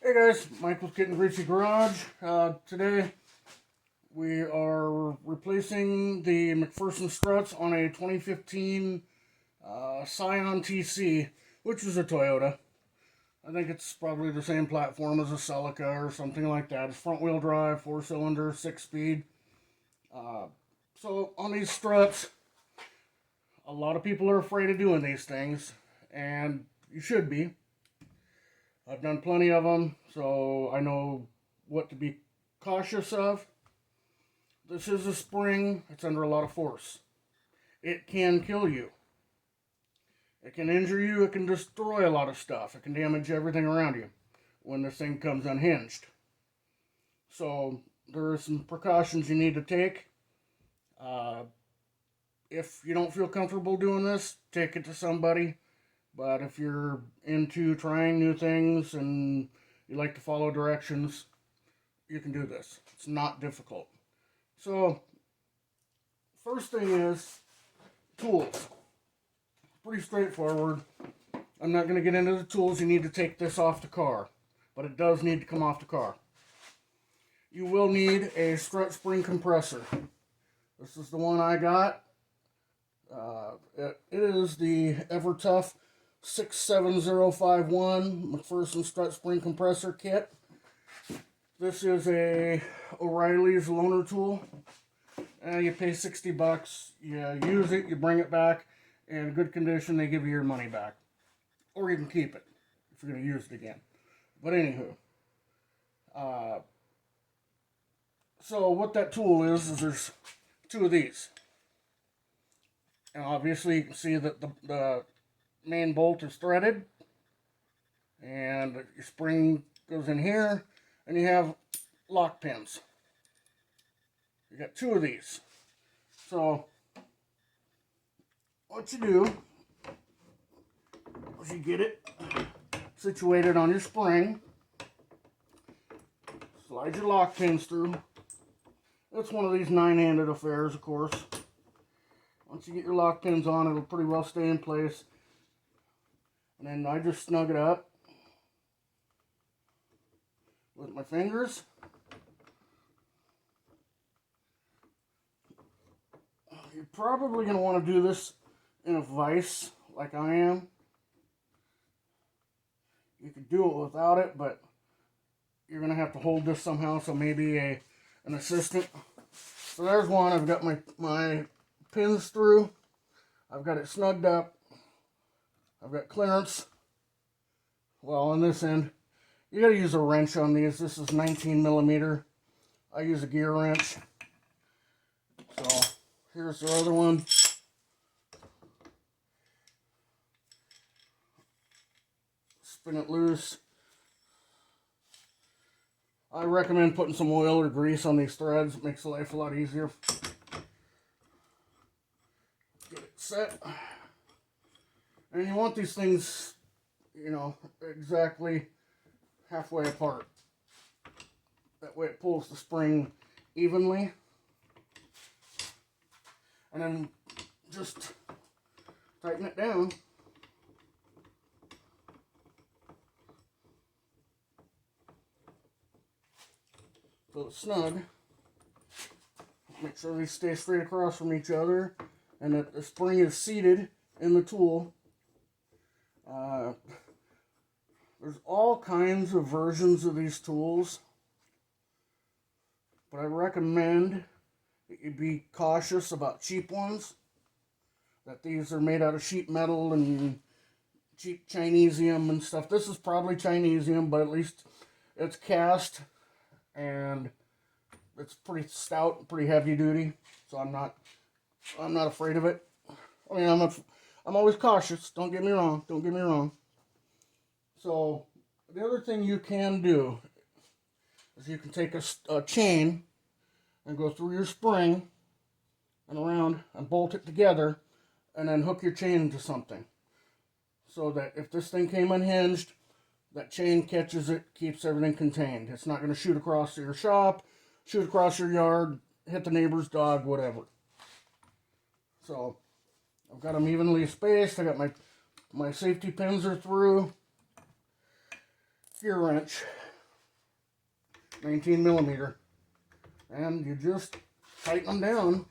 Hey guys, Mike with Gettin Greasy Garage. Today we are replacing the McPherson struts on a 2015 Scion TC, which is a Toyota. I think it's probably the same platform as a Celica or something like that. It's front wheel drive, 4-cylinder, 6-speed. So on these struts, a lot of people are afraid of doing these things, and you should be. I've done plenty of them, so I know what to be cautious of. This is a spring. It's under a lot of force. It can kill you. It can injure you. It can destroy a lot of stuff. It can damage everything around you when this thing comes unhinged. So there are some precautions you need to take. If you don't feel comfortable doing this, take it to somebody. But if you're into trying new things and you like to follow directions, you can do this. It's not difficult. So, first thing is tools. Pretty straightforward. I'm not going to get into the tools. You need to take this off the car, but it does need to come off the car. You will need a strut spring compressor. This is the one I got. It is the EverTough 67051 McPherson strut spring compressor kit. This is a O'Reilly's loaner tool. You pay $60. You use it, you bring it back in good condition, they give you your money back. Or you can keep it if you're going to use it again. But anywho. So what that tool is there's two of these. And obviously you can see that the main bolt is threaded, and your spring goes in here, and you have lock pins. You got two of these. So what you do is you get it situated on your spring, slide your lock pins through. It's one of these 9-handed affairs, of course. Once you get your lock pins on, it'll pretty well stay in place. And then I just snug it up with my fingers. You're probably going to want to do this in a vise like I am. You could do it without it, but you're going to have to hold this somehow, so maybe an assistant. So there's one. I've got my pins through. I've got it snugged up. I've got clearance. Well, on this end, you got to use a wrench on these. This is 19 millimeter. I use a gear wrench. So here's the other one. Spin it loose. I recommend putting some oil or grease on these threads. It makes life a lot easier. Get it set. And you want these things, exactly halfway apart. That way it pulls the spring evenly. And then just tighten it down. So it's snug. Make sure these stay straight across from each other and that the spring is seated in the tool. There's all kinds of versions of these tools, but I recommend that you be cautious about cheap ones, that these are made out of sheet metal and cheap Chinesium and stuff. This is probably Chinesium, but at least it's cast and it's pretty stout and pretty heavy duty, so I'm not afraid of it. I mean, I'm always cautious. Don't get me wrong. So the other thing you can do is you can take a chain and go through your spring and around and bolt it together and then hook your chain into something. So that if this thing came unhinged, that chain catches it, keeps everything contained. It's not going to shoot across your shop, shoot across your yard, hit the neighbor's dog, whatever. So I've got them evenly spaced. I got my safety pins are through. Gear wrench. 19 millimeter. And you just tighten them down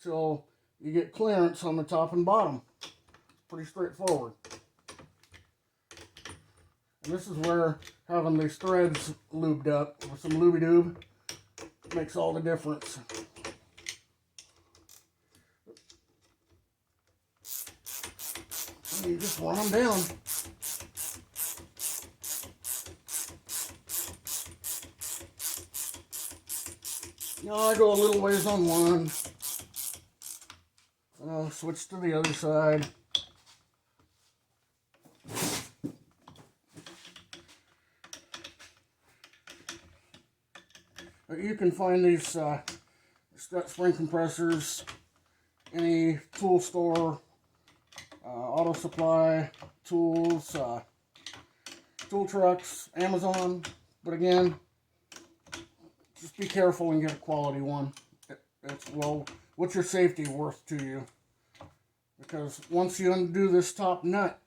till you get clearance on the top and bottom. It's pretty straightforward. And this is where having these threads lubed up with some looby-doob makes all the difference. And you just run them down. Now I go a little ways on one. And I'll switch to the other side. You can find these Strut spring compressors, any tool store, auto supply, tools, tool trucks, Amazon. But again, just be careful and get a quality one. It's, well, what's your safety worth to you? Because once you undo this top nut,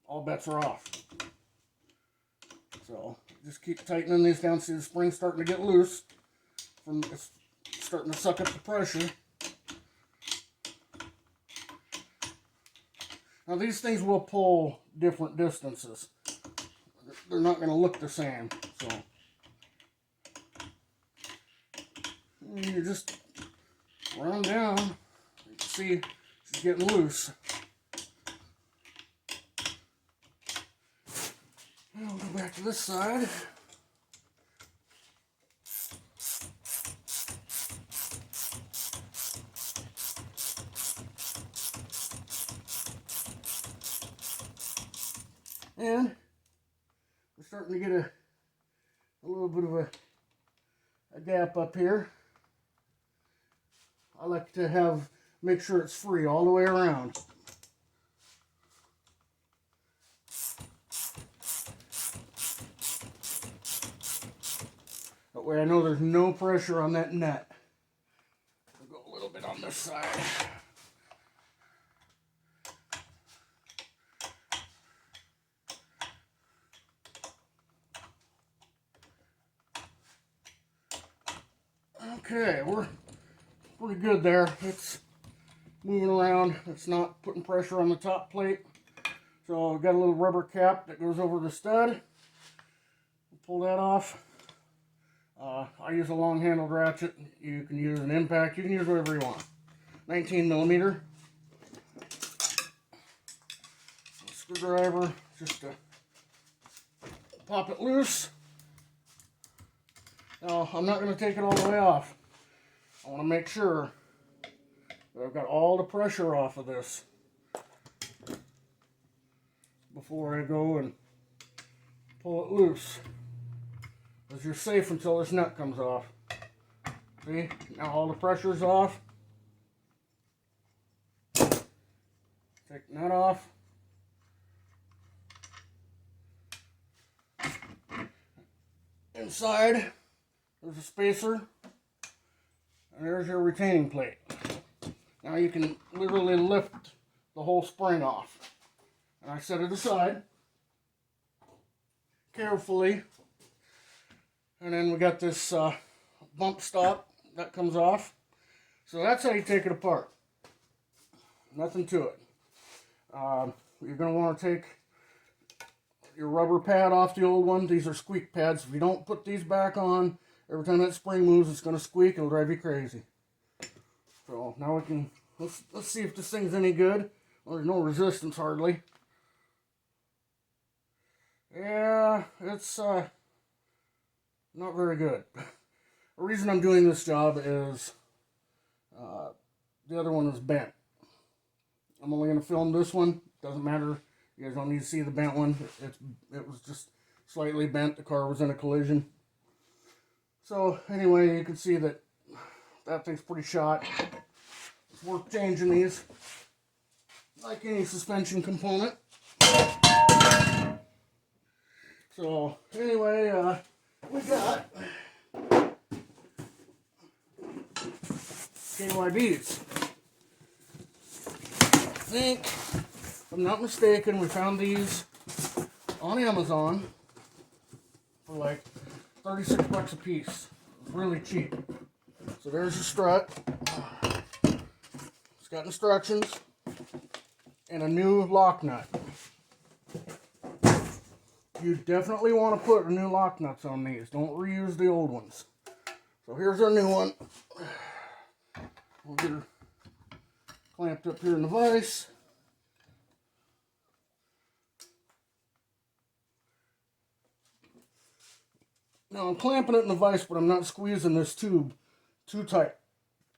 all bets are off. So just keep tightening these down. See the spring's starting to get loose. It's starting to suck up the pressure. Now these things will pull different distances. They're not going to look the same. So you just run down. You can see she's getting loose. Now we'll go back to this side. And we're starting to get a little bit of a gap up here. I like to make sure it's free all the way around. That way I know there's no pressure on that nut. I'll go a little bit on this side. Okay, we're pretty good there. It's moving around. It's not putting pressure on the top plate. So I've got a little rubber cap that goes over the stud. Pull that off. I use a long handled ratchet. You can use an impact. You can use whatever you want. 19 millimeter. Screwdriver just to pop it loose. Now I'm not going to take it all the way off. I want to make sure that I've got all the pressure off of this before I go and pull it loose. Because you're safe until this nut comes off. See? Now all the pressure's off. Take the nut off. Inside, there's a spacer. And there's your retaining plate. Now you can literally lift the whole spring off. And I set it aside carefully. And then we got this bump stop that comes off. So that's how you take it apart. Nothing to it. You're going to want to take your rubber pad off the old one. These are squeak pads. If you don't put these back on, every time that spring moves, it's going to squeak. It'll drive you crazy. So now we can, let's see if this thing's any good. Well, there's no resistance hardly. Yeah, it's not very good. The reason I'm doing this job is the other one is bent. I'm only going to film this one. Doesn't matter. You guys don't need to see the bent one. It was just slightly bent. The car was in a collision. So anyway, you can see that thing's pretty shot. It's worth changing these, like any suspension component. So anyway, we got KYBs. I think, if I'm not mistaken, we found these on Amazon for like 36 bucks a piece. It's really cheap. So there's your strut. It's got instructions and a new lock nut. You definitely want to put new lock nuts on these. Don't reuse the old ones. So here's our new one. We'll get her clamped up here in the vise. Now I'm clamping it in the vise, but I'm not squeezing this tube too tight.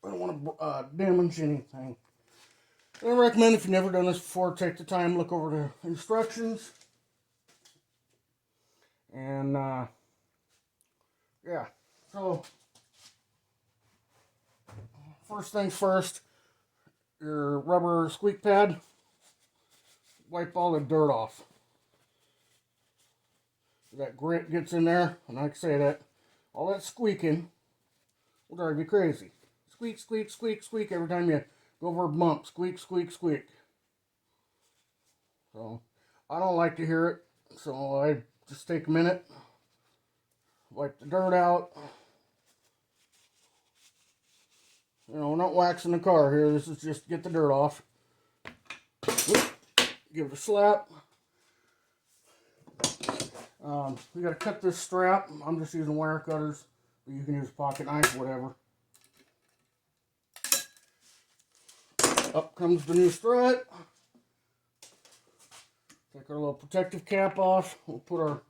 I don't want to damage anything. I recommend, if you've never done this before, take the time, look over the instructions. And, yeah. So, first things first, your rubber squeak pad, wipe all the dirt off. That grit gets in there, and like I say, that all that squeaking will drive you crazy. Squeak, squeak, squeak, squeak every time you go over a bump. Squeak, squeak, squeak. So, I don't like to hear it, so I just take a minute, wipe the dirt out. You know, not waxing the car here. This is just to get the dirt off. Give it a slap. We got to cut this strap. I'm just using wire cutters, but you can use a pocket knife, whatever. Up comes the new strut. Take our little protective cap off. We'll put our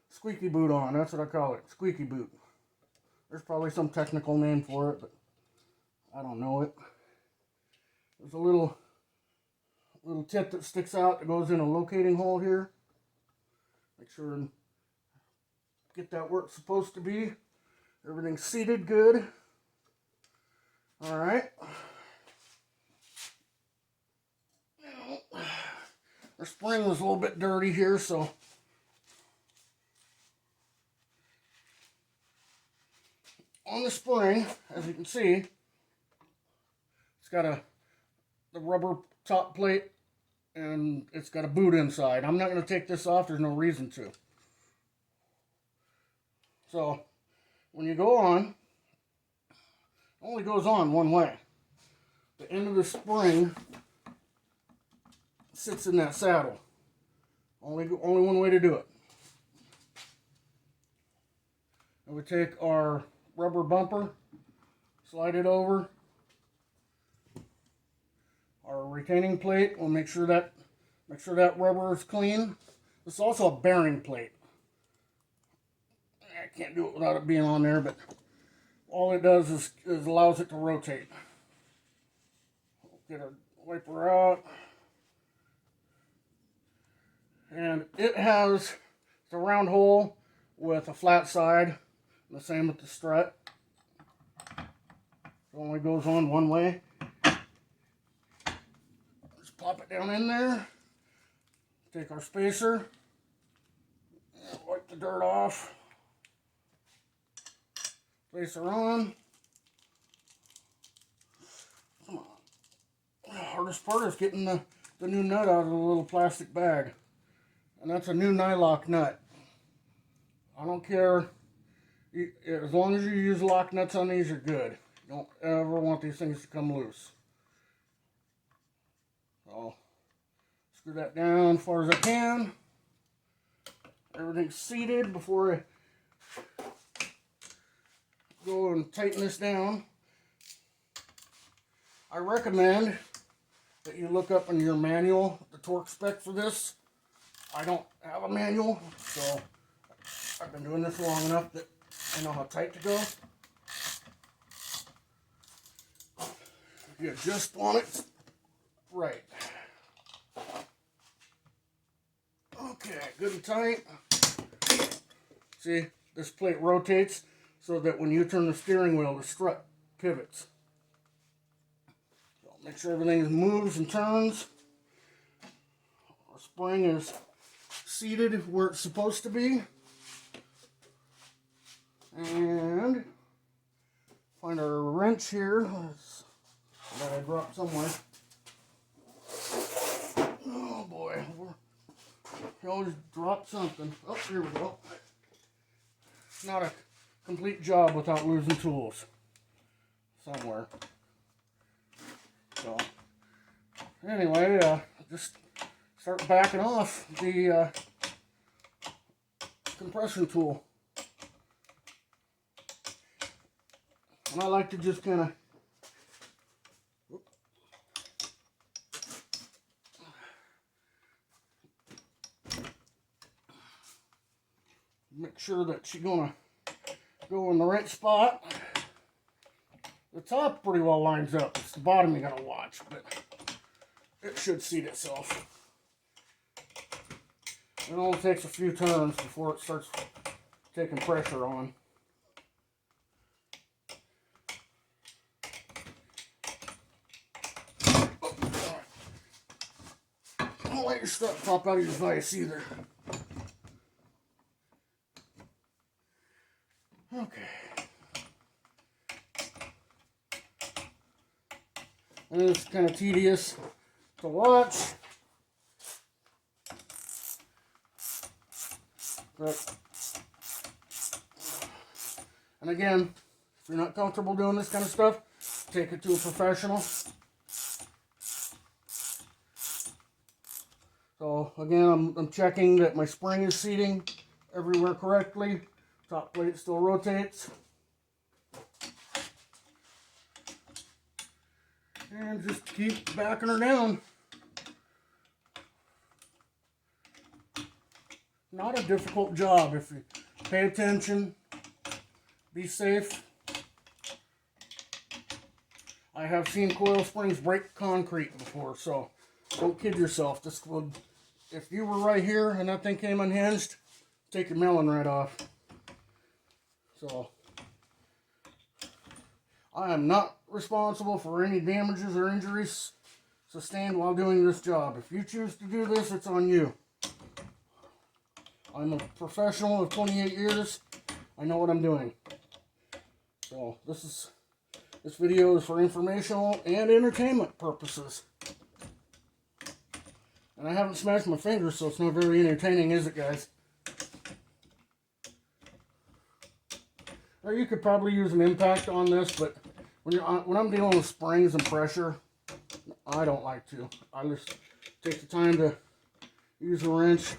squeaky boot on. That's what I call it, squeaky boot. There's probably some technical name for it, but I don't know it. There's a little tip that sticks out that goes in a locating hole here. Make sure and get that where it's supposed to be. Everything's seated good. Alright. Our spring was a little bit dirty here, so on the spring, as you can see, it's got the rubber top plate, and it's got a boot inside. I'm not going to take this off. There's no reason to. So, when you go on, it only goes on one way. The end of the spring sits in that saddle. Only one way to do it. And we take our rubber bumper, slide it over. Our retaining plate, we'll make sure that rubber is clean. This is also a bearing plate. I can't do it without it being on there, but all it does is allows it to rotate. Get our wiper out. And it has the round hole with a flat side. The same with the strut. It only goes on one way. Just pop it down in there. Take our spacer. And wipe the dirt off. Spacer on. Come on. The hardest part is getting the new nut out of the little plastic bag. And that's a new nylock nut. I don't care. As long as you use lock nuts on these, you're good. You don't ever want these things to come loose. So, screw that down as far as I can. Everything's seated before I go and tighten this down. I recommend that you look up in your manual the torque spec for this. I don't have a manual, so I've been doing this long enough that I know how tight to go. You just want it right. Okay, good and tight. See, this plate rotates so that when you turn the steering wheel, the strut pivots. So make sure everything moves and turns. Our spring is seated where it's supposed to be. And find our wrench here that I dropped somewhere. Oh boy, you always drop something. Oh, here we go. Not complete job without losing tools somewhere. So anyway, just start backing off the compression tool. And I like to just kind of make sure that she's gonna go in the right spot. The top pretty well lines up. It's the bottom you gotta watch, but it should seat itself. It only takes a few turns before it starts taking pressure on. Don't let your strut pop out of your vise either. Okay. And it's kind of tedious to watch. But, and again, if you're not comfortable doing this kind of stuff, take it to a professional. So again, I'm checking that my spring is seating everywhere correctly. Top plate still rotates. And just keep backing her down. Not a difficult job if you pay attention, be safe. I have seen coil springs break concrete before, so don't kid yourself. This would, if you were right here and that thing came unhinged, take your melon right off. So I am not responsible for any damages or injuries sustained while doing this job. If you choose to do this, it's on you. I'm a professional of 28 years. I know what I'm doing. So this video is for informational and entertainment purposes. And I haven't smashed my fingers, so it's not very entertaining, is it, guys? Or you could probably use an impact on this, but when I'm dealing with springs and pressure, I don't like to. I just take the time to use a wrench.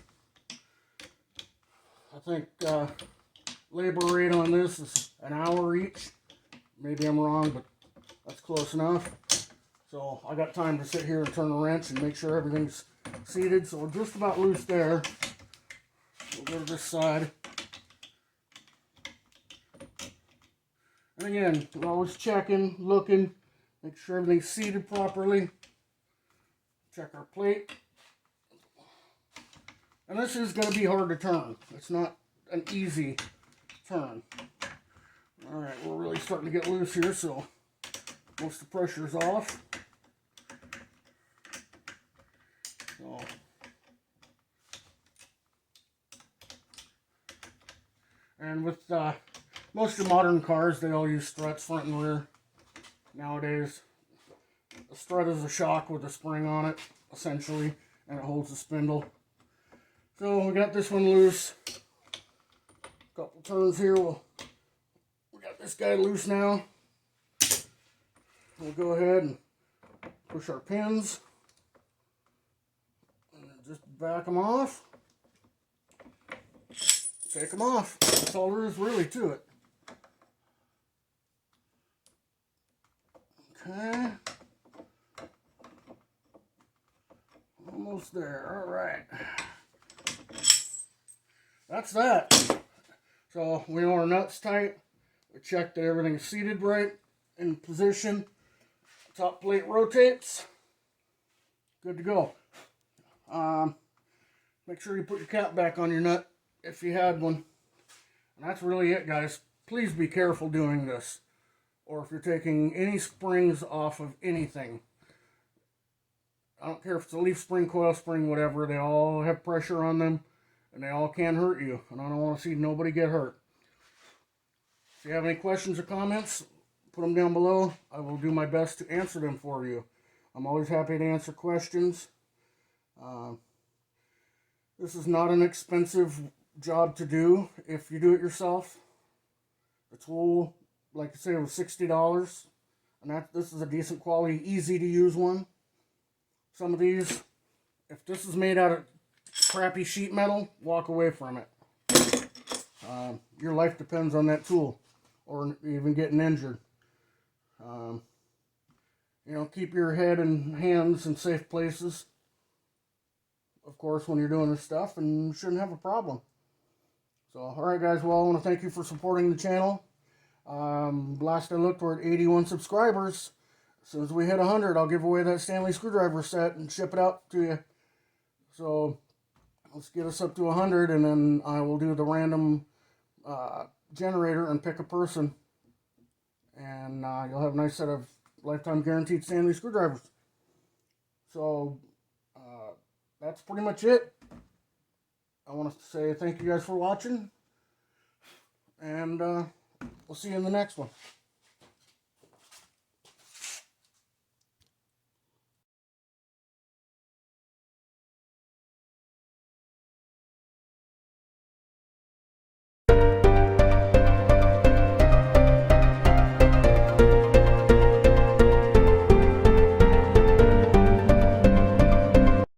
I think labor rate on this is an hour each. Maybe I'm wrong, but that's close enough. So I got time to sit here and turn the wrench and make sure everything's seated. So we're just about loose there. We'll go to this side. And again, we're always checking, looking, make sure everything's seated properly. Check our plate. And this is going to be hard to turn. It's not an easy turn. Alright, we're really starting to get loose here, so most of the pressure is off. So, and with most of modern cars, they all use struts front and rear nowadays. A strut is a shock with a spring on it, essentially, and it holds the spindle. So we got this one loose. Couple turns here. We got this guy loose now. We'll go ahead and push our pins and just back them off. Take them off. That's all there is really to it. Okay. Almost there. All right. That's that. So we know our nuts tight. We check that everything's seated right, in position. Top plate rotates. Good to go. Make sure you put your cap back on your nut if you had one. And that's really it, guys. Please be careful doing this. Or if you're taking any springs off of anything. I don't care if it's a leaf spring, coil spring, whatever. They all have pressure on them. And they all can hurt you. And I don't want to see nobody get hurt. If you have any questions or comments, put them down below. I will do my best to answer them for you. I'm always happy to answer questions. This is not an expensive job to do if you do it yourself. The tool, like I say, was $60. And this is a decent quality, easy to use one. Some of these, if this is made out of crappy sheet metal, walk away from it. Your life depends on that tool, or even getting injured. Keep your head and hands in safe places, of course, when you're doing this stuff, and you shouldn't have a problem. So, alright guys, well, I want to thank you for supporting the channel. Last I looked, we're at 81 subscribers. As soon as we hit 100, I'll give away that Stanley screwdriver set and ship it out to you. So, let's get us up to 100, and then I will do the random generator and pick a person. And you'll have a nice set of lifetime guaranteed Stanley screwdrivers. So, that's pretty much it. I want to say thank you guys for watching. And we'll see you in the next one.